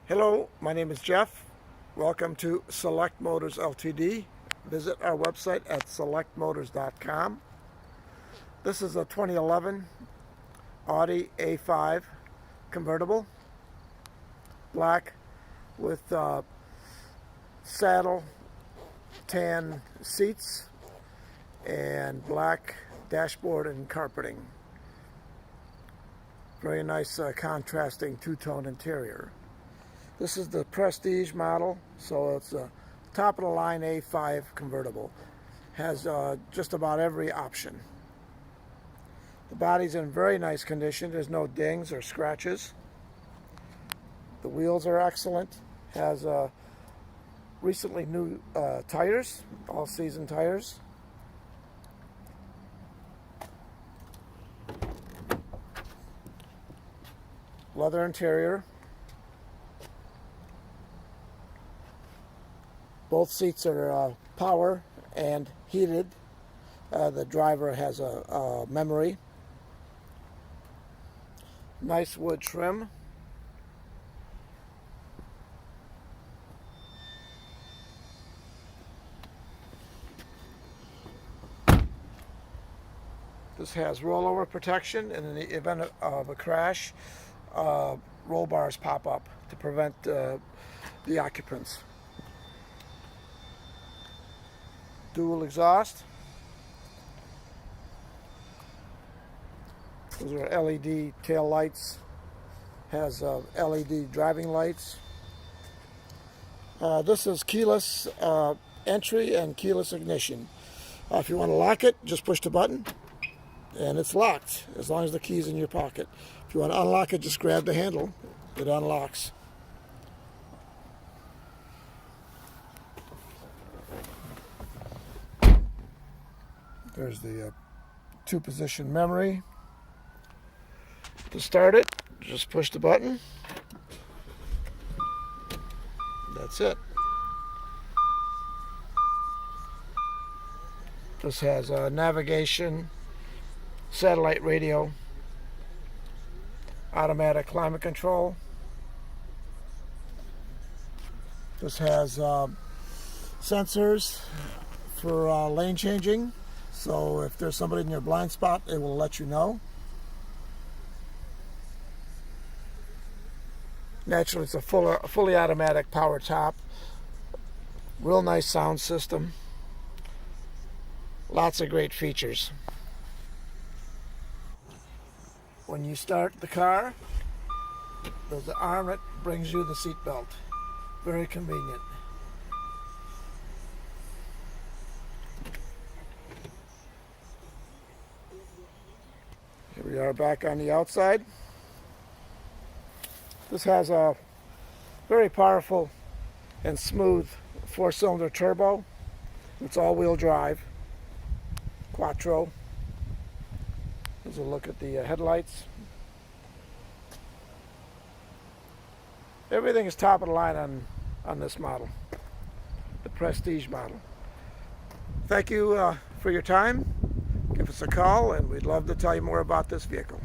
Hello, my name is Jeff. Welcome to Select Motors Ltd. Visit our website at selectmotors.com. This is a 2011 Audi A5 convertible, black with saddle tan seats and black dashboard and carpeting. Very nice contrasting two-tone interior. This is the Prestige model, so it's a top-of-the-line A5 convertible. Has just about every option. The body's in very nice condition. There's no dings or scratches. The wheels are excellent. Has recently new tires, all-season tires. Leather interior. Both seats are power and heated. The driver has a memory. Nice wood trim. This has rollover protection, and in the event of a crash, roll bars pop up to prevent the occupants. Dual exhaust. Those are LED tail lights. Has LED driving lights. This is keyless entry and keyless ignition. If you want to lock it, just push the button and it's locked as long as the key's in your pocket. If you want to unlock it, just grab the handle. It unlocks. There's the two-position memory. To start it, just push the button. That's it. This has navigation, satellite radio, automatic climate control. This has sensors for lane changing. So if there's somebody in your blind spot, it will let you know. Naturally, it's a fully automatic power top. Real nice sound system. Lots of great features. When you start the car, there's the arm that brings you the seat belt. Very convenient. Here we are back on the outside. This has a very powerful and smooth 4-cylinder turbo. It's all-wheel drive. Quattro. Here's a look at the headlights. Everything is top of the line on this model, the Prestige model. Thank you for your time. Give us a call and we'd love to tell you more about this vehicle.